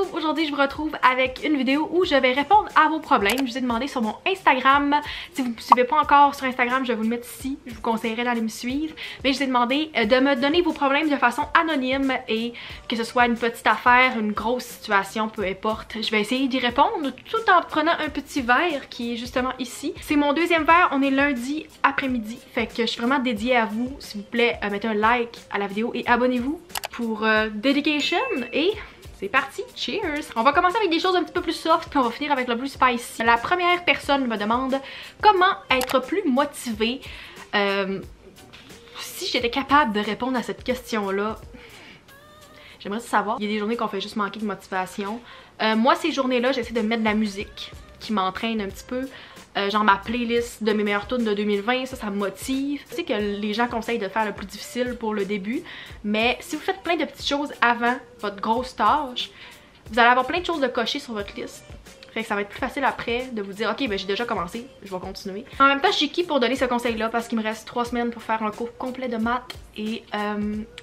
YouTube, aujourd'hui je vous retrouve avec une vidéo où je vais répondre à vos problèmes. Je vous ai demandé sur mon Instagram, si vous ne me suivez pas encore sur Instagram, je vais vous le mettre ici, je vous conseillerais d'aller me suivre. Mais je vous ai demandé de me donner vos problèmes de façon anonyme et que ce soit une petite affaire, une grosse situation, peu importe. Je vais essayer d'y répondre tout en prenant un petit verre qui est justement ici. C'est mon deuxième verre, on est lundi après-midi, fait que je suis vraiment dédiée à vous. S'il vous plaît, mettez un like à la vidéo et abonnez-vous pour dedication et c'est parti, cheers! On va commencer avec des choses un petit peu plus soft puis on va finir avec le plus spicy. La première personne me demande comment être plus motivée. Si j'étais capable de répondre à cette question-là, j'aimerais savoir. Il y a des journées qu'on fait juste manquer de motivation. Moi, ces journées-là, j'essaie de mettre de la musique qui m'entraîne un petit peu. Genre ma playlist de mes meilleures tunes de 2020, ça me motive. Je sais que les gens conseillent de faire le plus difficile pour le début, mais si vous faites plein de petites choses avant votre grosse tâche, vous allez avoir plein de choses de cocher sur votre liste. Fait que ça va être plus facile après de vous dire ok, ben j'ai déjà commencé, je vais continuer. En même temps, je suis qui pour donner ce conseil-là parce qu'il me reste 3 semaines pour faire un cours complet de maths et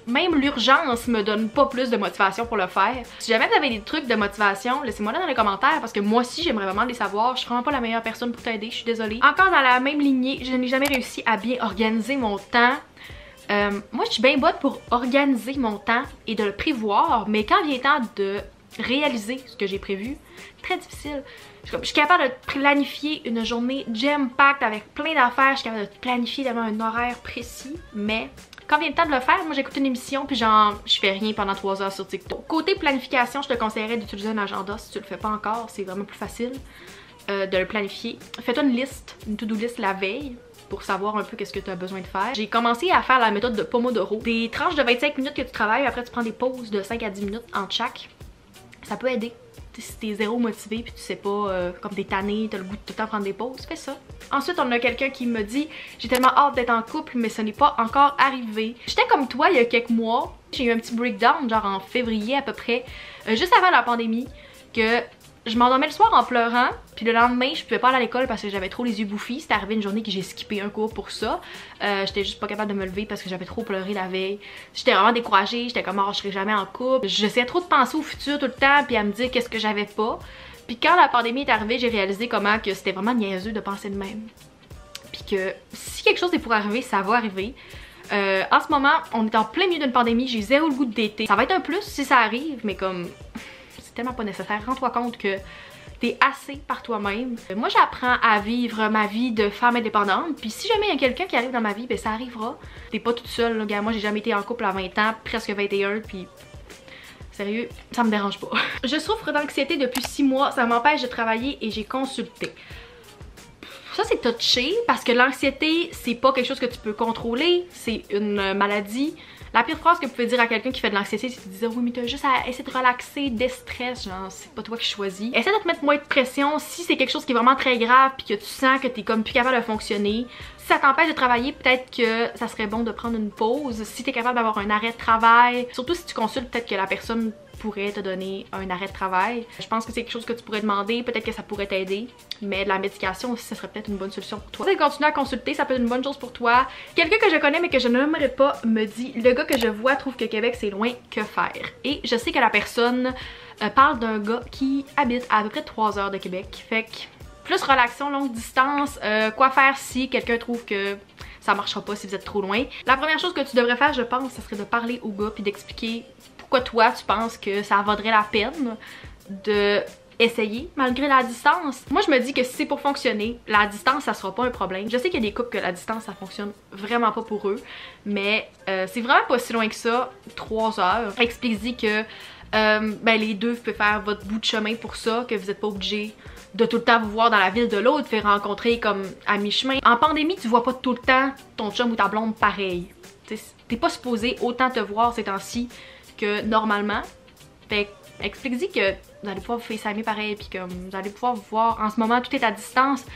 même l'urgence me donne pas plus de motivation pour le faire. Si jamais vous avez des trucs de motivation, laissez-moi là dans les commentaires parce que moi aussi j'aimerais vraiment les savoir. Je suis vraiment pas la meilleure personne pour t'aider, je suis désolée. Encore dans la même lignée, je n'ai jamais réussi à bien organiser mon temps. Moi je suis bien bonne pour organiser mon temps et de le prévoir, mais quand vient le temps de réaliser ce que j'ai prévu, très difficile. Je suis capable de planifier une journée jam-packed avec plein d'affaires, je suis capable de planifier d'avoir un horaire précis, mais quand vient le temps de le faire, moi j'écoute une émission puis genre je fais rien pendant 3 heures sur TikTok. Côté planification, je te conseillerais d'utiliser un agenda si tu le fais pas encore, c'est vraiment plus facile de le planifier. Fais-toi une liste, une to-do list la veille pour savoir un peu qu'est-ce que tu as besoin de faire. J'ai commencé à faire la méthode de Pomodoro. Des tranches de 25 minutes que tu travailles, après tu prends des pauses de 5 à 10 minutes entre chaque. Ça peut aider. Si t'es zéro motivé puis tu sais pas, comme t'es tanné, t'as le goût de tout le temps prendre des pauses, fais ça. Ensuite, on a quelqu'un qui me dit « J'ai tellement hâte d'être en couple, mais ce n'est pas encore arrivé. » J'étais comme toi il y a quelques mois. J'ai eu un petit breakdown, genre en février à peu près, juste avant la pandémie, que je m'endormais le soir en pleurant, puis le lendemain, je pouvais pas aller à l'école parce que j'avais trop les yeux bouffis. C'était arrivé une journée que j'ai skippé un cours pour ça. J'étais juste pas capable de me lever parce que j'avais trop pleuré la veille. J'étais vraiment découragée, j'étais comme oh, je serai jamais en couple. J'essayais trop de penser au futur tout le temps puis à me dire qu'est-ce que j'avais pas. Puis quand la pandémie est arrivée, j'ai réalisé comment que c'était vraiment niaiseux de penser de même. Puis que si quelque chose est pour arriver, ça va arriver. En ce moment, on est en plein milieu d'une pandémie, j'ai zéro le goût d'été. Ça va être un plus si ça arrive, mais comme c'est tellement pas nécessaire. Rends-toi compte que t'es assez par toi-même. Moi, j'apprends à vivre ma vie de femme indépendante. Puis si jamais il y a quelqu'un qui arrive dans ma vie, ben ça arrivera. T'es pas toute seule, là, gars. Moi, j'ai jamais été en couple à 20 ans, presque 21, puis sérieux, ça me dérange pas. Je souffre d'anxiété depuis 6 mois. Ça m'empêche de travailler et j'ai consulté. Ça, c'est touché parce que l'anxiété, c'est pas quelque chose que tu peux contrôler. C'est une maladie. La pire phrase que vous pouvez dire à quelqu'un qui fait de l'anxiété, c'est de dire oui mais t'as juste à essayer de relaxer, déstress, genre c'est pas toi qui choisis. Essaie de te mettre moins de pression si c'est quelque chose qui est vraiment très grave puis que tu sens que t'es comme plus capable de fonctionner. Si ça t'empêche de travailler, peut-être que ça serait bon de prendre une pause. Si t'es capable d'avoir un arrêt de travail, surtout si tu consultes, peut-être que la personne pourrait te donner un arrêt de travail. Je pense que c'est quelque chose que tu pourrais demander, peut-être que ça pourrait t'aider, mais de la médication aussi, ça serait peut-être une bonne solution pour toi. Si tu continues à consulter, ça peut être une bonne chose pour toi. Quelqu'un que je connais mais que je n'aimerais pas me dit, le gars que je vois trouve que Québec c'est loin, que faire? Et je sais que la personne parle d'un gars qui habite à peu près 3 heures de Québec, fait que plus relaxation, longue distance, quoi faire si quelqu'un trouve que ça marchera pas si vous êtes trop loin. La première chose que tu devrais faire, je pense, ça serait de parler au gars puis d'expliquer pourquoi toi tu penses que ça vaudrait la peine de essayer malgré la distance. Moi je me dis que si c'est pour fonctionner, la distance ça sera pas un problème. Je sais qu'il y a des couples que la distance ça fonctionne vraiment pas pour eux, mais c'est vraiment pas si loin que ça, 3 heures. Explique-y que ben, les deux vous pouvez faire votre bout de chemin pour ça, que vous êtes pas obligés de tout le temps vous voir dans la ville de l'autre, faire rencontrer comme à mi-chemin. En pandémie, tu vois pas tout le temps ton chum ou ta blonde pareil. T'es pas supposé autant te voir ces temps-ci que normalement. Fait explique-y que vous allez pouvoir vous FaceTimer pareil, puis comme vous allez pouvoir vous voir. En ce moment, tout est à distance.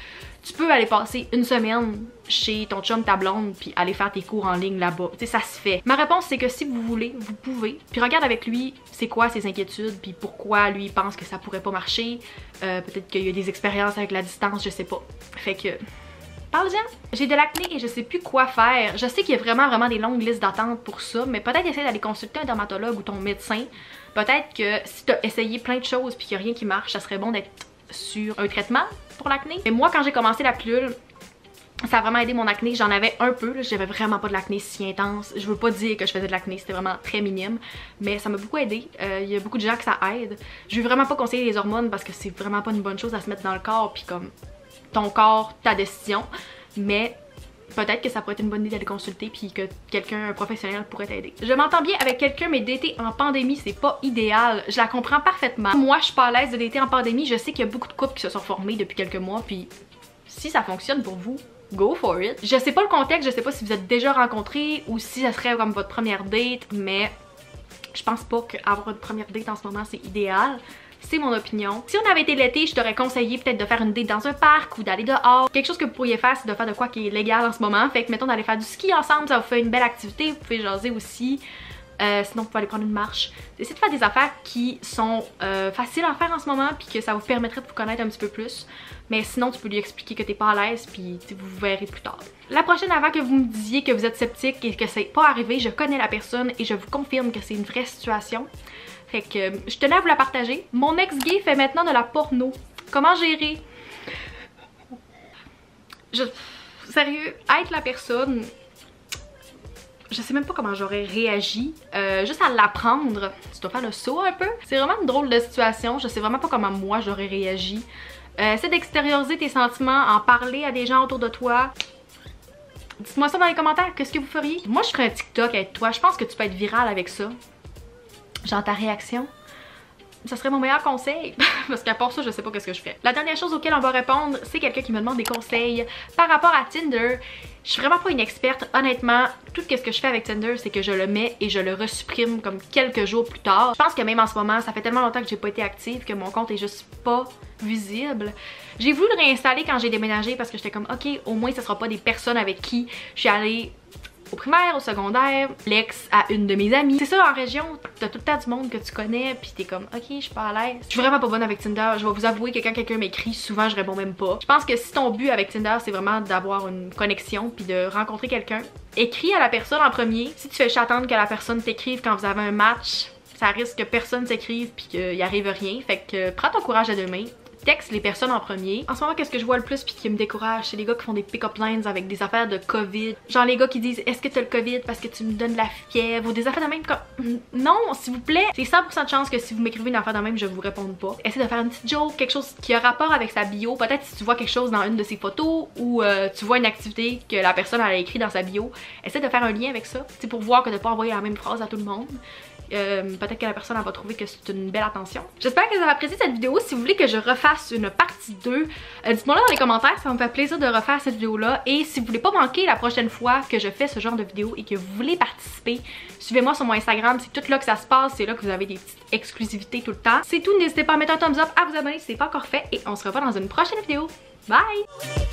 Tu peux aller passer une semaine chez ton chum, ta blonde, puis aller faire tes cours en ligne là-bas. Tu sais, ça se fait. Ma réponse, c'est que si vous voulez, vous pouvez. Puis regarde avec lui, c'est quoi ses inquiétudes, puis pourquoi lui pense que ça pourrait pas marcher. Peut-être qu'il y a des expériences avec la distance, je sais pas. Fait que parle-en. J'ai de l'acné et je sais plus quoi faire. Je sais qu'il y a vraiment des longues listes d'attente pour ça, mais peut-être essayer d'aller consulter un dermatologue ou ton médecin. Peut-être que si t'as essayé plein de choses puis qu'il n'y a rien qui marche, ça serait bon d'être sur un traitement pour l'acné. Mais moi, quand j'ai commencé la pilule, ça a vraiment aidé mon acné. J'en avais un peu, j'avais vraiment pas de l'acné si intense. Je veux pas dire que je faisais de l'acné, c'était vraiment très minime. Mais ça m'a beaucoup aidé. Il y a beaucoup de gens que ça aide. Je veux vraiment pas conseiller les hormones parce que c'est vraiment pas une bonne chose à se mettre dans le corps. Puis comme ton corps, ta décision. Mais peut-être que ça pourrait être une bonne idée d'aller consulter puis que quelqu'un, un professionnel, pourrait t'aider. Je m'entends bien avec quelqu'un, mais dater en pandémie, c'est pas idéal. Je la comprends parfaitement. Moi, je suis pas à l'aise de dater en pandémie. Je sais qu'il y a beaucoup de couples qui se sont formés depuis quelques mois. Puis si ça fonctionne pour vous, go for it. Je sais pas le contexte, je sais pas si vous êtes déjà rencontrés ou si ça serait comme votre première date, mais je pense pas qu'avoir une première date en ce moment c'est idéal. C'est mon opinion. Si on avait été l'été, je t'aurais conseillé peut-être de faire une date dans un parc ou d'aller dehors. Quelque chose que vous pourriez faire, c'est de faire de quoi qui est légal en ce moment. Fait que mettons d'aller faire du ski ensemble, ça vous fait une belle activité, vous pouvez jaser aussi. Sinon vous pouvez aller prendre une marche. Essayez de faire des affaires qui sont faciles à faire en ce moment puis que ça vous permettrait de vous connaître un petit peu plus. Mais sinon tu peux lui expliquer que t'es pas à l'aise puis vous verrez plus tard. La prochaine, avant que vous me disiez que vous êtes sceptique et que c'est pas arrivé, je connais la personne et je vous confirme que c'est une vraie situation. Fait que je tenais à vous la partager. Mon ex-gay fait maintenant de la porno. Comment gérer? Sérieux, être la personne... Je sais même pas comment j'aurais réagi. Juste à l'apprendre, tu dois faire le saut un peu. C'est vraiment une drôle de situation. Je sais vraiment pas comment moi j'aurais réagi. Essaie d'extérioriser tes sentiments, en parler à des gens autour de toi. Dites-moi ça dans les commentaires, qu'est-ce que vous feriez? Moi je ferais un TikTok avec toi, je pense que tu peux être viral avec ça. Genre ta réaction. Ça serait mon meilleur conseil, parce qu'à part ça, je sais pas qu'est-ce que je fais. La dernière chose auquel on va répondre, c'est quelqu'un qui me demande des conseils par rapport à Tinder. Je suis vraiment pas une experte, honnêtement. Tout ce que je fais avec Tinder, c'est que je le mets et je le resupprime comme quelques jours plus tard. Je pense que même en ce moment, ça fait tellement longtemps que j'ai pas été active que mon compte est juste pas visible. J'ai voulu le réinstaller quand j'ai déménagé parce que j'étais comme, ok, au moins ce sera pas des personnes avec qui je suis allée au primaire, au secondaire, l'ex à une de mes amies. C'est ça, en région, t'as tout le temps du monde que tu connais, puis t'es comme, ok, je suis pas à l'aise. Je suis vraiment pas bonne avec Tinder. Je vais vous avouer que quand quelqu'un m'écrit, souvent je réponds même pas. Je pense que si ton but avec Tinder, c'est vraiment d'avoir une connexion, puis de rencontrer quelqu'un, écris à la personne en premier. Si tu fais juste attendre que la personne t'écrive quand vous avez un match, ça risque que personne s'écrive puis qu'il arrive rien. Fait que prends ton courage à deux mains. Texte les personnes en premier. En ce moment, qu'est-ce que je vois le plus puis qui me décourage, c'est les gars qui font des pick-up lines avec des affaires de COVID. Genre les gars qui disent, est-ce que t'as le COVID parce que tu me donnes de la fièvre, ou des affaires de même comme... Non, s'il vous plaît. C'est 100% de chance que si vous m'écrivez une affaire de même, je vous réponde pas. Essayez de faire une petite joke, quelque chose qui a rapport avec sa bio. Peut-être si tu vois quelque chose dans une de ses photos ou tu vois une activité que la personne a écrit dans sa bio, essaie de faire un lien avec ça. C'est pour voir que t'as pas envoyé la même phrase à tout le monde. Peut-être que la personne elle va trouver que c'est une belle attention. J'espère que vous avez apprécié cette vidéo. Si vous voulez que je refasse une partie 2, dites-moi là dans les commentaires, ça me fait plaisir de refaire cette vidéo là. Et si vous voulez pas manquer la prochaine fois que je fais ce genre de vidéo et que vous voulez participer, suivez-moi sur mon Instagram, c'est tout là que ça se passe, c'est là que vous avez des petites exclusivités tout le temps. C'est tout, n'hésitez pas à mettre un thumbs up, à vous abonner si c'est pas encore fait et on se revoit dans une prochaine vidéo. Bye!